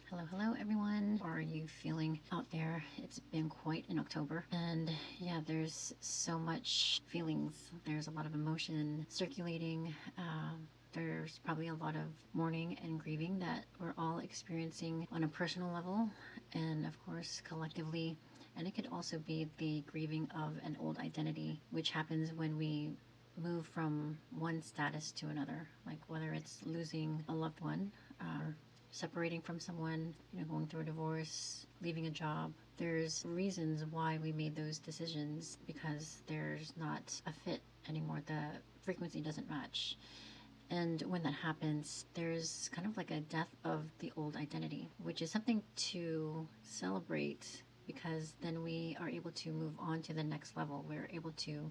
Hello everyone. How are you feeling out there? It's been quite an October, and yeah, there's so much feelings. There's a lot of emotion circulating. There's probably a lot of mourning and grieving that we're all experiencing on a personal level, and of course collectively. And it could also be the grieving of an old identity, which happens when we move from one status to another, like whether it's losing a loved one, separating from someone, going through a divorce, leaving a job. There's reasons why we made those decisions because there's not a fit anymore. The frequency doesn't match. And when that happens, there's kind of like a death of the old identity, which is something to celebrate because then we are able to move on to the next level. We're able to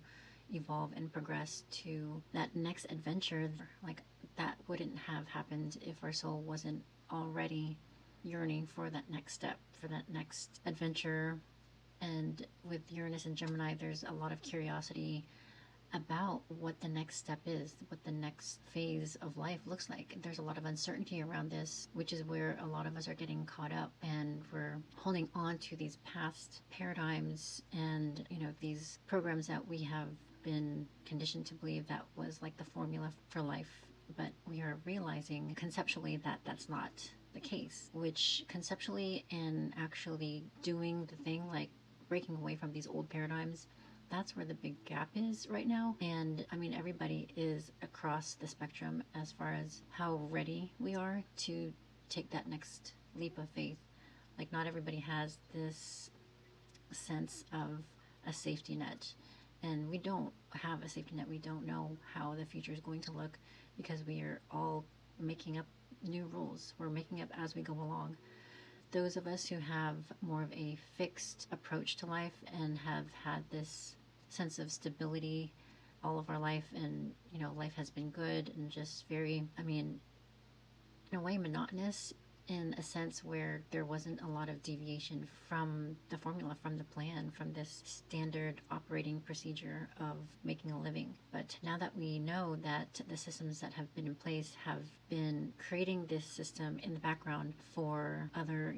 evolve and progress to that next adventure. Like that wouldn't have happened if our soul wasn't already yearning for that next step, for that next adventure. And with Uranus and Gemini, there's a lot of curiosity about what the next step is, what the next phase of life looks like. There's a lot of uncertainty around this, which is where a lot of us are getting caught up, and we're holding on to these past paradigms and these programs that we have been conditioned to believe that was like the formula for life. But we are realizing conceptually that that's not the case, which conceptually and actually doing the thing, like breaking away from these old paradigms, that's where the big gap is right now. And I mean, everybody is across the spectrum as far as how ready we are to take that next leap of faith. Like, not everybody has this sense of a safety net. And we don't have a safety net. We don't know how the future is going to look because we are all making up new rules. We're making up as we go along. Those of us who have more of a fixed approach to life and have had this sense of stability all of our life, and life has been good and just very, in a way, monotonous, in a sense where there wasn't a lot of deviation from the formula, from the plan, from this standard operating procedure of making a living. But now that we know that the systems that have been in place have been creating this system in the background for other,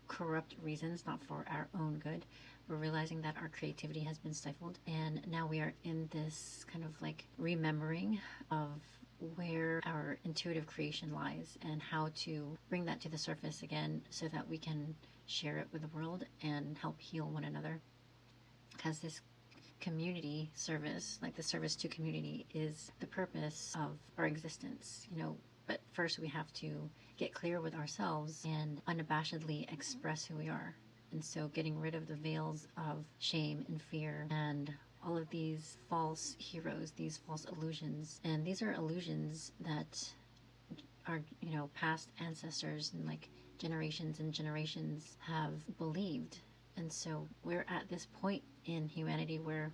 corrupt reasons, not for our own good, we're realizing that our creativity has been stifled. And now we are in this kind of like remembering of where our intuitive creation lies and how to bring that to the surface again so that we can share it with the world and help heal one another. Because this community service, like the service to community, is the purpose of our existence, But first we have to get clear with ourselves and unabashedly express who we are. And so getting rid of the veils of shame and fear and all of these false heroes, these false illusions. And these are illusions that our, past ancestors and like generations and generations have believed. And so we're at this point in humanity where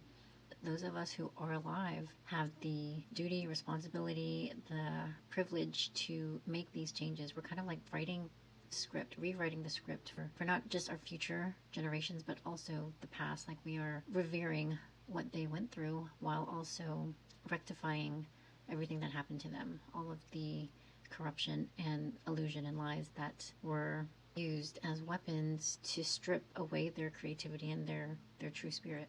those of us who are alive have the duty, responsibility, the privilege to make these changes. We're kind of like rewriting the script for not just our future generations, but also the past. Like, we are revering what they went through while also rectifying everything that happened to them, all of the corruption and illusion and lies that were used as weapons to strip away their creativity and their true spirit.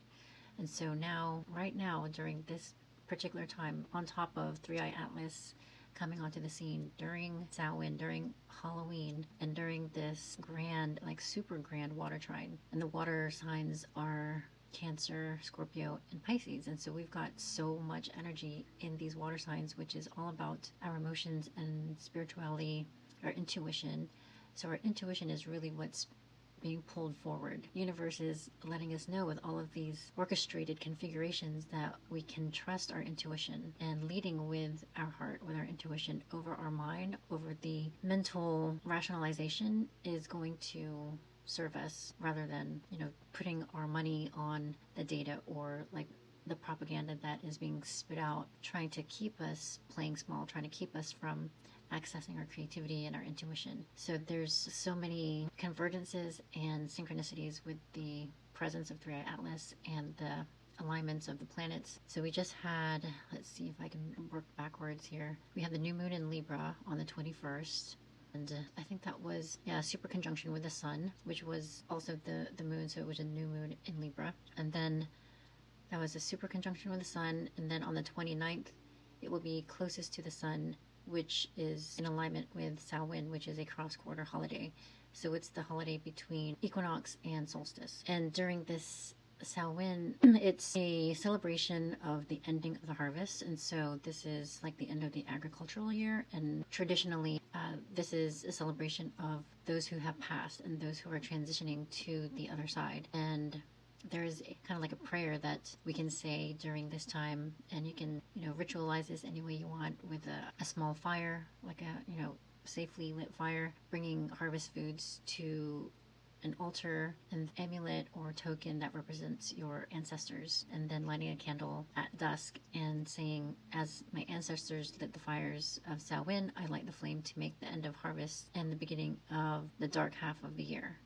And so now, right now, during this particular time, on top of Three-Eye Atlas coming onto the scene during Samhain, during Halloween, and during this grand, like super grand water trine. And the water signs are Cancer, Scorpio, and Pisces. And so we've got so much energy in these water signs, which is all about our emotions and spirituality, our intuition. So our intuition is really what's being pulled forward. The universe is letting us know with all of these orchestrated configurations that we can trust our intuition, and leading with our heart, with our intuition over our mind, over the mental rationalization, is going to serve us rather than, putting our money on the data or like the propaganda that is being spit out, trying to keep us playing small, trying to keep us from accessing our creativity and our intuition. So there's so many convergences and synchronicities with the presence of Three-Eye Atlas and the alignments of the planets. So we just had, let's see if I can work backwards here. We had the new moon in Libra on the 21st. And I think that was, yeah, super conjunction with the sun, which was also the moon, so it was a new moon in Libra. And then that was a super conjunction with the sun, and then on the 29th, it will be closest to the sun, which is in alignment with Samhain, which is a cross-quarter holiday. So it's the holiday between equinox and solstice. And during this Samhain, it's a celebration of the ending of the harvest, and so this is like the end of the agricultural year, and traditionally this is a celebration of those who have passed and those who are transitioning to the other side. And there's kind of like a prayer that we can say during this time, and you can, ritualize this any way you want with a small fire, like a, safely lit fire, bringing harvest foods to an altar, an amulet or token that represents your ancestors, and then lighting a candle at dusk and saying, as my ancestors lit the fires of Samhain, I light the flame to make the end of harvest and the beginning of the dark half of the year.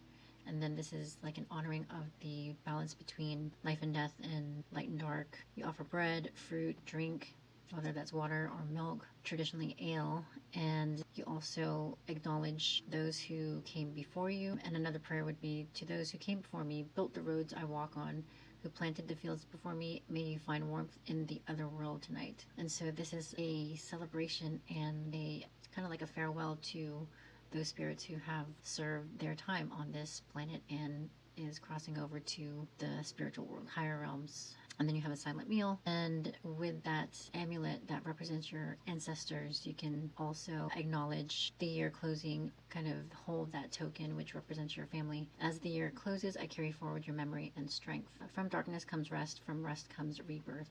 And then this is like an honoring of the balance between life and death and light and dark. You offer bread, fruit, drink, whether that's water or milk, traditionally ale, and you also acknowledge those who came before you. And another prayer would be, to those who came before me, built the roads I walk on, who planted the fields before me, may you find warmth in the other world tonight. And so this is a celebration and a kind of like a farewell to those spirits who have served their time on this planet and is crossing over to the spiritual world, higher realms. And then you have a silent meal, and with that amulet that represents your ancestors, you can also acknowledge the year closing, kind of hold that token which represents your family. As the year closes, I carry forward your memory and strength. From darkness comes rest, from rest comes rebirth.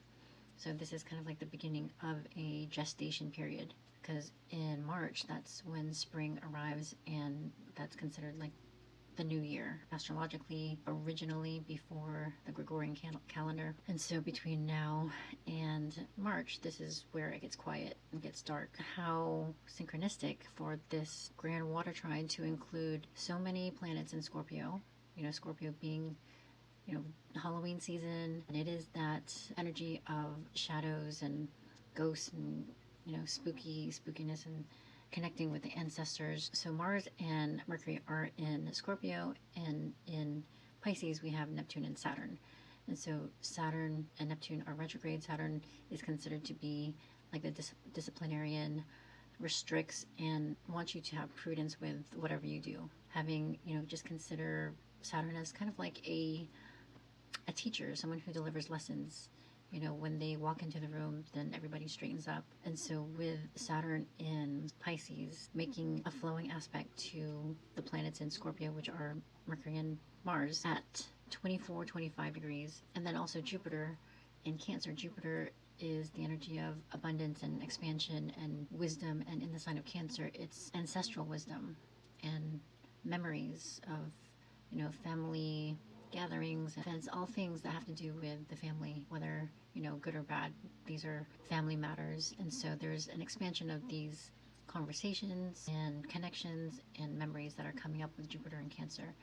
So this is kind of like the beginning of a gestation period, because in March, that's when spring arrives, and that's considered like the new year, astrologically, originally before the Gregorian calendar. And so between now and March, this is where it gets quiet and gets dark. How synchronistic for this grand water trine to include so many planets in Scorpio, Scorpio being Halloween season, and it is that energy of shadows and ghosts and spookiness and connecting with the ancestors. So Mars and Mercury are in Scorpio, and in Pisces we have Neptune and Saturn. And so Saturn and Neptune are retrograde. Saturn is considered to be like the disciplinarian, restricts and wants you to have prudence with whatever you do. Having, just consider Saturn as kind of like a teacher, someone who delivers lessons. When they walk into the room, then everybody straightens up. And so with Saturn in Pisces, making a flowing aspect to the planets in Scorpio, which are Mercury and Mars, at 24-25 degrees. And then also Jupiter in Cancer. Jupiter is the energy of abundance and expansion and wisdom. And in the sign of Cancer, it's ancestral wisdom and memories of, family gatherings, events, all things that have to do with the family, whether, good or bad. These are family matters. And so there's an expansion of these conversations and connections and memories that are coming up with Jupiter and Cancer.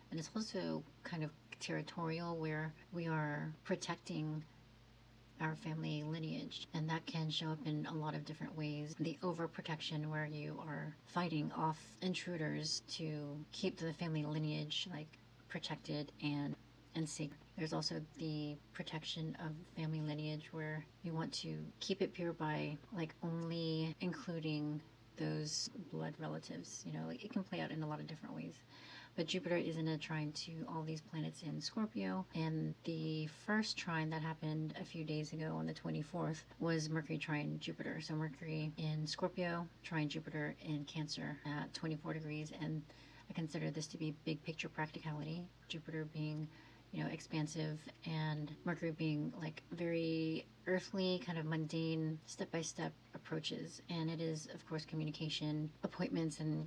And it's also kind of territorial, where we are protecting our family lineage, and that can show up in a lot of different ways. The overprotection, where you are fighting off intruders to keep the family lineage like protected and sacred. There's also the protection of family lineage, where you want to keep it pure by like only including those blood relatives. It can play out in a lot of different ways. But Jupiter is in a trine to all these planets in Scorpio, and the first trine that happened a few days ago on the 24th was Mercury trine Jupiter. So Mercury in Scorpio, trine Jupiter in Cancer at 24 degrees, and I consider this to be big picture practicality. Jupiter being, expansive, and Mercury being like very earthly, kind of mundane, step-by-step approaches. And it is, of course, communication, appointments, and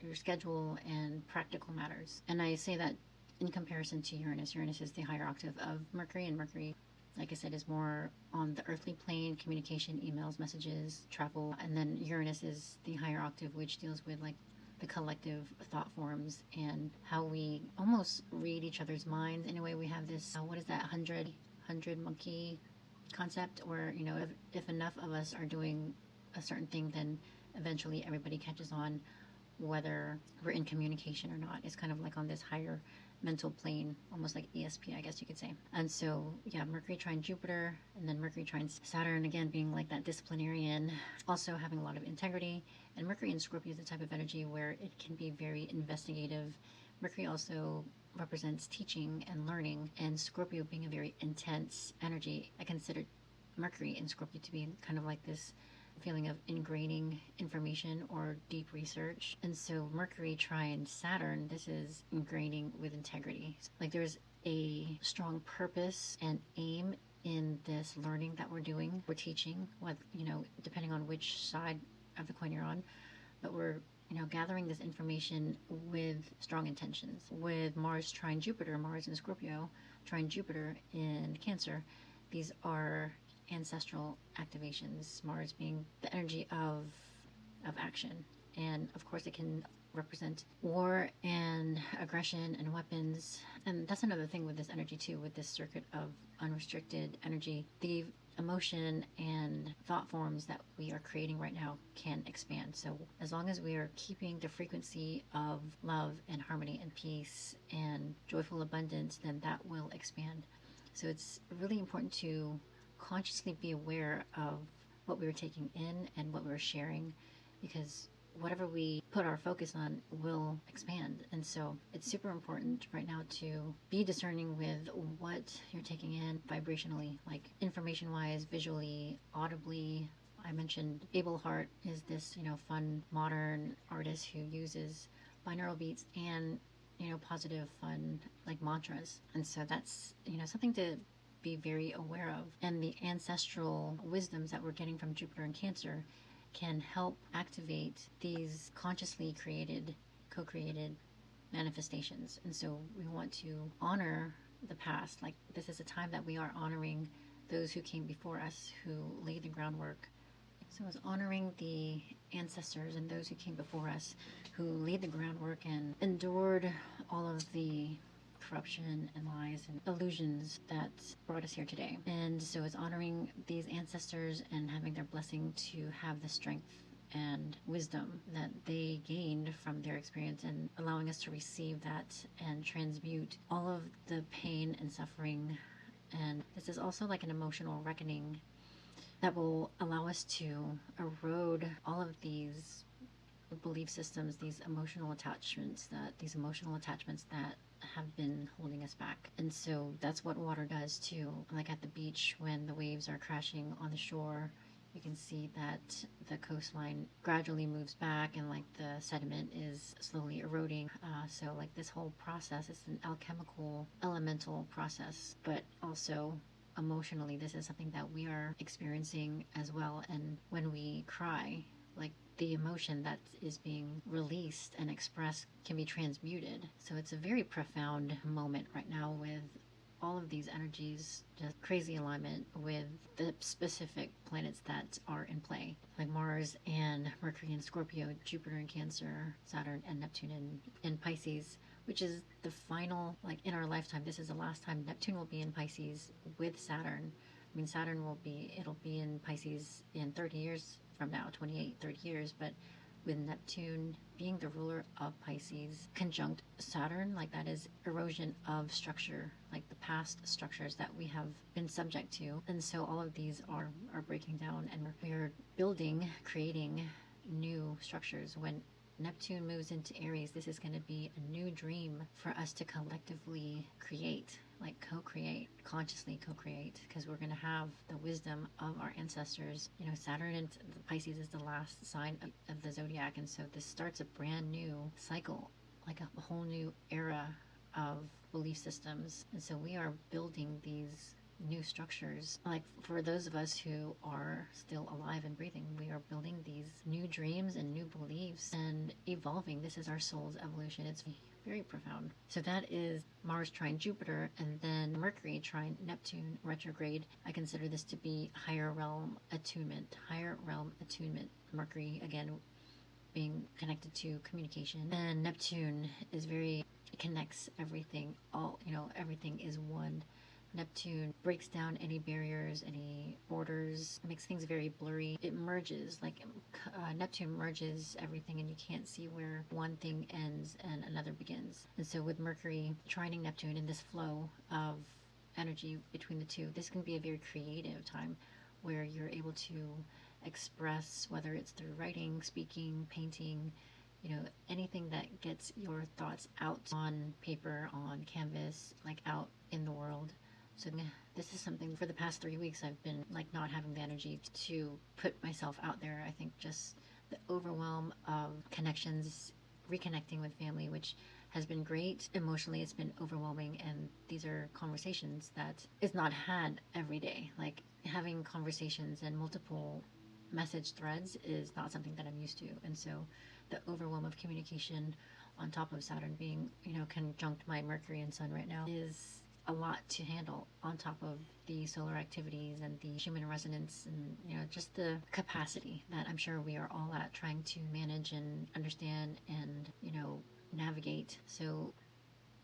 your schedule and practical matters. And I say that in comparison to Uranus. Uranus is the higher octave of Mercury, and Mercury, like I said, is more on the earthly plane, communication, emails, messages, travel. And then Uranus is the higher octave, which deals with like the collective thought forms and how we almost read each other's minds. In a way, we have this, what is that, 100 monkey concept, where, if enough of us are doing a certain thing, then eventually everybody catches on. whether we're in communication or not. It's kind of like on this higher mental plane, almost like ESP, I guess you could say. And so, yeah, Mercury trine Jupiter, and then Mercury trine Saturn, again, being like that disciplinarian, also having a lot of integrity. And Mercury in Scorpio is the type of energy where it can be very investigative. Mercury also represents teaching and learning, and Scorpio being a very intense energy, I consider Mercury in Scorpio to be kind of like this feeling of ingraining information or deep research. And so Mercury trine Saturn, this is ingraining with integrity. Like there's a strong purpose and aim in this learning that we're doing. We're teaching, what, depending on which side of the coin you're on, but we're gathering this information with strong intentions. With Mars trine Jupiter, Mars in Scorpio trine Jupiter in Cancer, these are ancestral activations, Mars being the energy of action. And of course it can represent war and aggression and weapons. And that's another thing with this energy too, with this circuit of unrestricted energy. The emotion and thought forms that we are creating right now can expand. So as long as we are keeping the frequency of love and harmony and peace and joyful abundance, then that will expand. So it's really important to consciously be aware of what we were taking in and what we were sharing, because whatever we put our focus on will expand. And so it's super important right now to be discerning with what you're taking in vibrationally, like information wise, visually, audibly. I mentioned Abel Hart is this, fun modern artist who uses binaural beats and, positive, fun, like mantras. And so that's, something to be very aware of. And the ancestral wisdoms that we're getting from Jupiter and Cancer can help activate these consciously created, co-created manifestations. And so we want to honor the past. Like this is a time that we are honoring those who came before us, who laid the groundwork. So it's honoring the ancestors and those who came before us, who laid the groundwork and endured all of the corruption and lies and illusions that brought us here today. And so it's honoring these ancestors and having their blessing to have the strength and wisdom that they gained from their experience, and allowing us to receive that and transmute all of the pain and suffering. And this is also like an emotional reckoning that will allow us to erode all of these belief systems, these emotional attachments that have been holding us back. And so that's what water does too. Like at the beach, when the waves are crashing on the shore, you can see that the coastline gradually moves back and like the sediment is slowly eroding. So like this whole process is an alchemical, elemental process, but also emotionally, this is something that we are experiencing as well. And when we cry, like the emotion that is being released and expressed can be transmuted. So it's a very profound moment right now with all of these energies, just crazy alignment with the specific planets that are in play, like Mars and Mercury in Scorpio, Jupiter in Cancer, Saturn and Neptune in Pisces, which is the final, like in our lifetime, this is the last time Neptune will be in Pisces with Saturn. I mean, Saturn it'll be in Pisces in 30 years from now, 28, 30 years, but with Neptune being the ruler of Pisces, conjunct Saturn, like that is erosion of structure, like the past structures that we have been subject to. And so all of these are breaking down, and we're building, creating new structures. When Neptune moves into Aries, this is going to be a new dream for us to collectively create, like co-create, consciously co-create, because we're going to have the wisdom of our ancestors. Saturn and Pisces is the last sign of the zodiac, and so this starts a brand new cycle, like a whole new era of belief systems. And so we are building these new structures. Like for those of us who are still alive and breathing, we are building these new dreams and new beliefs and evolving. This is our soul's evolution. It's very profound. So that is Mars trine Jupiter, and then Mercury trine Neptune retrograde. I consider this to be higher realm attunement. Mercury, again, being connected to communication, and Neptune is it connects everything. Everything is one. Neptune breaks down any barriers, any borders, makes things very blurry. It merges, like Neptune merges everything, and you can't see where one thing ends and another begins. And so with Mercury trining Neptune in this flow of energy between the two, this can be a very creative time where you're able to express, whether it's through writing, speaking, painting, anything that gets your thoughts out on paper, on canvas, like out in the world. So this is something for the past 3 weeks I've been like not having the energy to put myself out there. I think just the overwhelm of connections, reconnecting with family, which has been great. Emotionally, it's been overwhelming, and these are conversations that is not had every day. Like having conversations and multiple message threads is not something that I'm used to. And so the overwhelm of communication on top of Saturn being, conjunct my Mercury and Sun right now is a lot to handle on top of the solar activities and the human resonance and, just the capacity that I'm sure we are all at trying to manage and understand and, navigate. So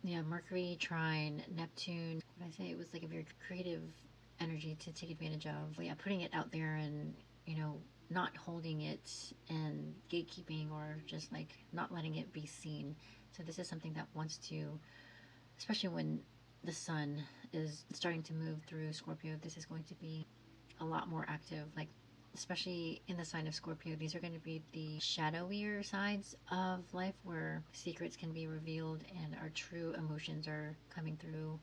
yeah, Mercury, Trine, Neptune, what did I say? It was like a very creative energy to take advantage of. Yeah, putting it out there and, not holding it and gatekeeping or just like not letting it be seen. So this is something that wants to, especially when the sun is starting to move through Scorpio, this is going to be a lot more active, like especially in the sign of Scorpio. These are going to be the shadowier sides of life where secrets can be revealed and our true emotions are coming through,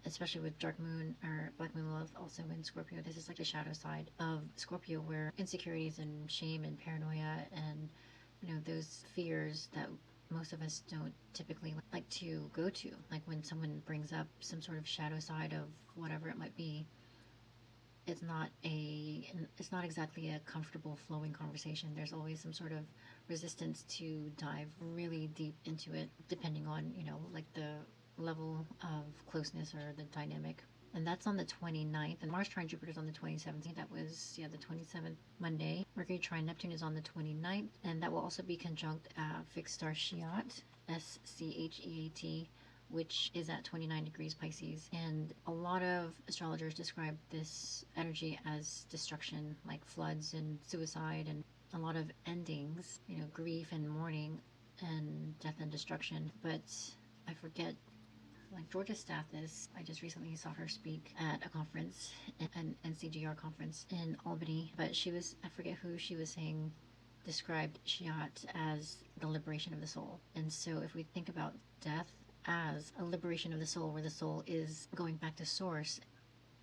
especially with dark moon or black moon love also in Scorpio. This is like the shadow side of Scorpio where insecurities and shame and paranoia and those fears that most of us don't typically like to go to, like when someone brings up some sort of shadow side of whatever it might be, it's not exactly a comfortable flowing conversation. There's always some sort of resistance to dive really deep into it, depending on like the level of closeness or the dynamic. And that's on the 29th, and Mars trine Jupiter is on the 27th. That was the 27th, Monday. Mercury trine Neptune is on the 29th, and that will also be conjunct fixed star Schiat, Scheat, which is at 29 degrees Pisces. And a lot of astrologers describe this energy as destruction, like floods and suicide and a lot of endings, grief and mourning and death and destruction. But I forget, like Georgia Stathis, I just recently saw her speak at a conference, an NCGR conference in Albany, but I forget who she was saying described Schiat as the liberation of the soul. And so if we think about death as a liberation of the soul, where the soul is going back to source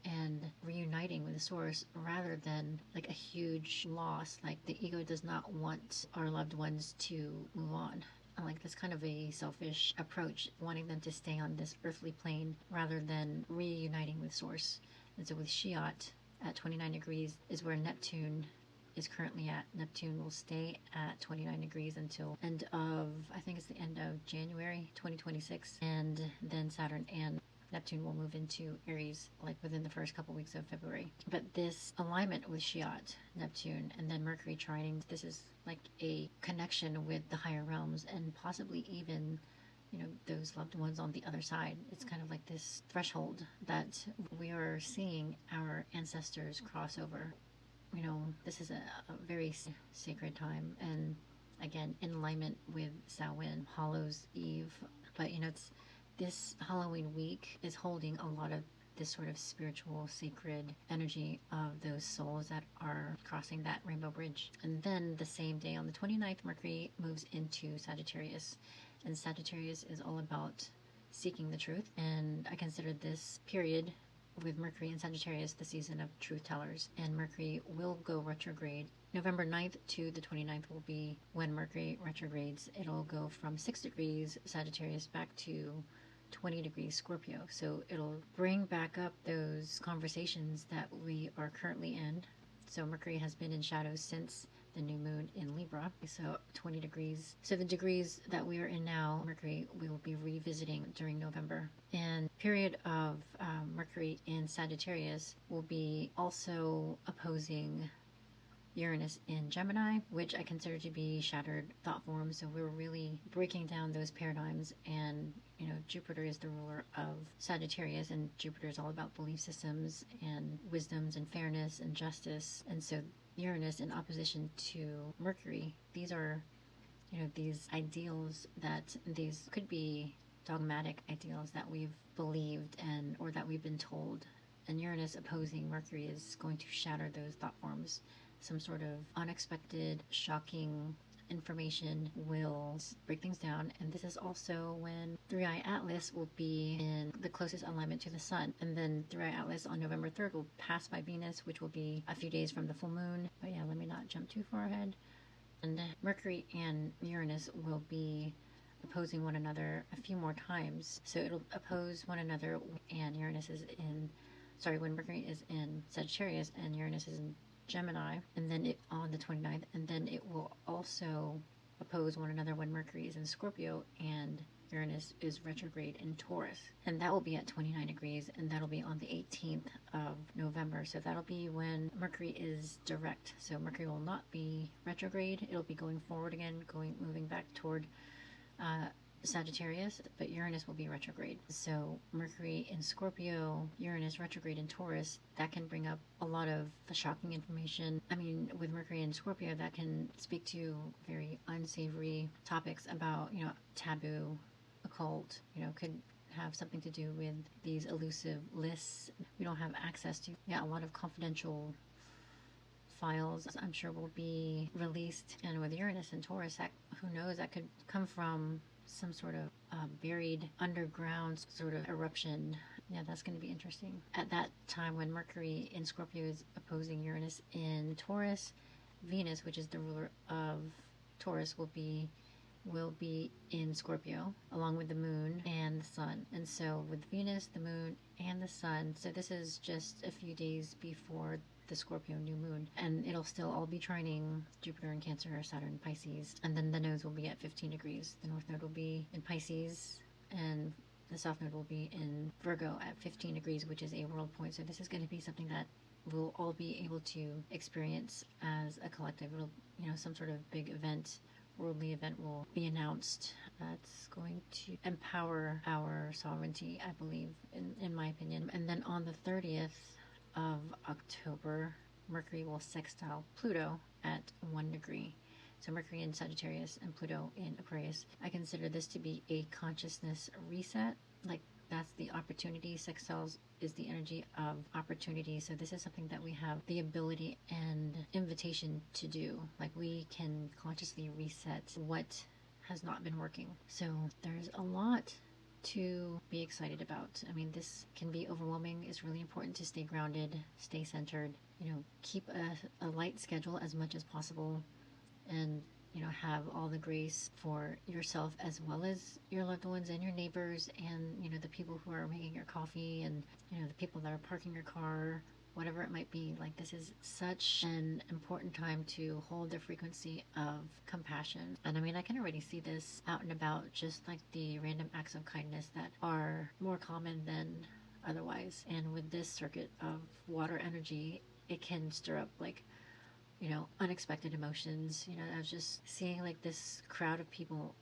and reuniting with the source rather than like a huge loss, like the ego does not want our loved ones to move on. Like that's kind of a selfish approach, wanting them to stay on this earthly plane rather than reuniting with source. And so with Schiat at 29 degrees is where Neptune is currently at. Neptune will stay at 29 degrees until end of, I think it's the end of January 2026, and then Saturn and Neptune will move into Aries like within the first couple weeks of February. But this alignment with Schiat, Neptune, and then Mercury trining, this is like a connection with the higher realms and possibly even, those loved ones on the other side. It's kind of like this threshold that we are seeing our ancestors cross over. This is a very sacred time, and again, in alignment with Samhain, Hallows Eve. But it's this Halloween week is holding a lot of this sort of spiritual, sacred energy of those souls that are crossing that rainbow bridge. And then the same day on the 29th, Mercury moves into Sagittarius. And Sagittarius is all about seeking the truth. And I consider this period with Mercury and Sagittarius the season of truth tellers. And Mercury will go retrograde. November 9th to the 29th will be when Mercury retrogrades. It'll go from 6 degrees Sagittarius back to 20 degrees Scorpio. So it'll bring back up those conversations that we are currently in. So Mercury has been in shadow since the new moon in Libra. So 20 degrees. So the degrees that we are in now, Mercury, we will be revisiting during November. And period of Mercury in Sagittarius will be also opposing Uranus in Gemini, which I consider to be shattered thought forms. So we're really breaking down those paradigms. And Jupiter is the ruler of Sagittarius, and Jupiter is all about belief systems and wisdoms and fairness and justice. And so Uranus in opposition to Mercury, these are these ideals that these could be dogmatic ideals that we've believed or that we've been told. And Uranus opposing Mercury is going to shatter those thought forms. Some sort of unexpected, shocking information will break things down. And this is also when 3i Atlas will be in the closest alignment to the sun. And then 3i Atlas on November 3rd will pass by Venus, which will be a few days from the full moon. But yeah, let me not jump too far ahead. And Mercury and Uranus will be opposing one another a few more times. So it'll oppose one another, and Uranus is when Mercury is in Sagittarius and Uranus is in Gemini, and then on the 29th, and then it will also oppose one another when Mercury is in Scorpio and Uranus is retrograde in Taurus. And that will be at 29 degrees, and that'll be on the 18th of November. So that'll be when Mercury is direct. So Mercury will not be retrograde. It'll be going forward again, moving back toward Sagittarius, but Uranus will be retrograde. So Mercury in Scorpio, Uranus retrograde in Taurus, that can bring up a lot of the shocking information. I mean, with Mercury in Scorpio, that can speak to very unsavory topics about, taboo, occult, could have something to do with these elusive lists we don't have access to. Yeah, a lot of confidential files, I'm sure, will be released. And with Uranus and Taurus, who knows, that could come from some sort of buried underground sort of eruption. Yeah, that's going to be interesting. At that time, when Mercury in Scorpio is opposing Uranus in Taurus, Venus, which is the ruler of Taurus, will be in Scorpio, along with the moon and the sun. And so with Venus, the moon, and the sun, so this is just a few days before the Scorpio new moon, and it'll still all be trining Jupiter in Cancer, Saturn, Pisces, and then the nodes will be at 15 degrees. The north node will be in Pisces, and the south node will be in Virgo at 15 degrees, which is a world point. So this is going to be something that we'll all be able to experience as a collective. It'll, some sort of big event, worldly event will be announced. That's going to empower our sovereignty, I believe, in my opinion. And then on the 30th of October, Mercury will sextile Pluto at 1 degree. So Mercury in Sagittarius and Pluto in Aquarius. I consider this to be a consciousness reset. Like, that's the opportunity. Sextiles is the energy of opportunity. So this is something that we have the ability and invitation to do. Like, we can consciously reset what has not been working. So there's a lot to be excited about. I mean, this can be overwhelming. It's really important to stay grounded, stay centered, keep a light schedule as much as possible, and have all the grace for yourself as well as your loved ones and your neighbors and the people who are making your coffee and the people that are parking your car, whatever it might be. Like, this is such an important time to hold the frequency of compassion. And I mean, I can already see this out and about, just like the random acts of kindness that are more common than otherwise. And with this circuit of water energy, it can stir up unexpected emotions. I was just seeing like this crowd of people,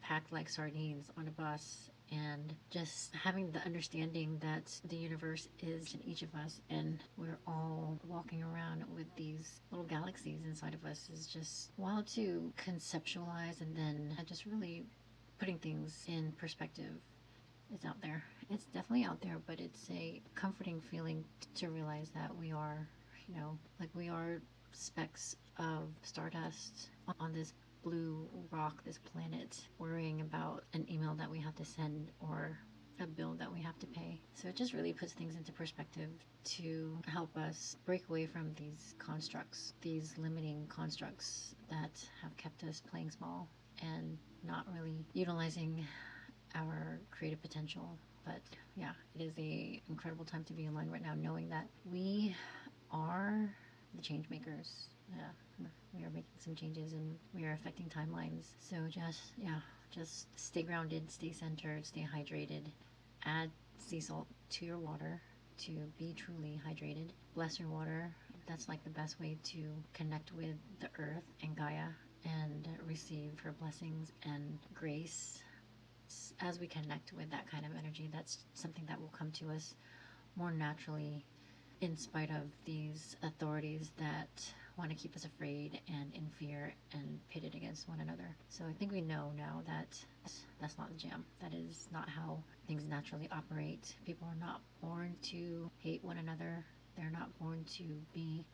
packed like sardines on a bus, and just having the understanding that the universe is in each of us, and we're all walking around with these little galaxies inside of us is just wild to conceptualize, and then just really putting things in perspective. It's out there. It's definitely out there, but it's a comforting feeling to realize that we are, we are specks of stardust on this blue rock, this planet, worrying about an email that we have to send or a bill that we have to pay. So it just really puts things into perspective to help us break away from these constructs, these limiting constructs that have kept us playing small and not really utilizing our creative potential. But yeah, it is an incredible time to be in line right now, knowing that we are the change makers. We are making some changes and we are affecting timelines. So just stay grounded, stay centered, stay hydrated. Add sea salt to your water to be truly hydrated. Bless your water. That's like the best way to connect with the earth and Gaia and receive her blessings and grace. As we connect with that kind of energy, that's something that will come to us more naturally, in spite of these authorities that want to keep us afraid and in fear and pitted against one another. So I think we know now that that's not the jam. That is not how things naturally operate. People are not born to hate one another. They're not born to be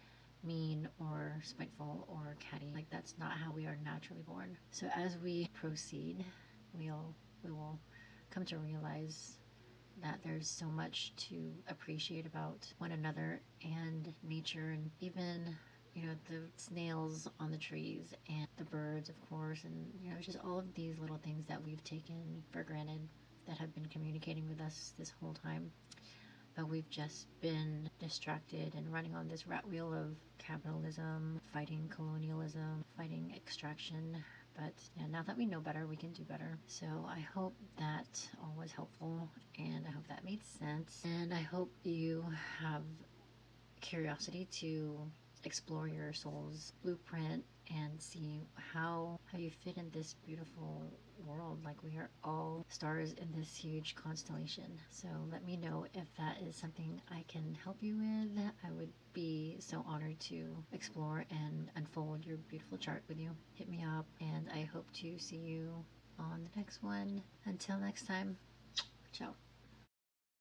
mean or spiteful or catty. Like, that's not how we are naturally born. So as we proceed, we will come to realize that there's so much to appreciate about one another and nature, and even, you know, the snails on the trees and the birds, of course, and, you know, just all of these little things that we've taken for granted that have been communicating with us this whole time. But we've just been distracted and running on this rat wheel of capitalism, fighting colonialism, fighting extraction. But yeah, now that we know better, we can do better. So I hope that all was helpful, and I hope that made sense. And I hope you have curiosity to explore your soul's blueprint and see how you fit in this beautiful world. Like, we are all stars in this huge constellation. So let me know if that is something I can help you with. I would be so honored to explore and unfold your beautiful chart with you. Hit me up, and I hope to see you on the next one. Until next time, ciao.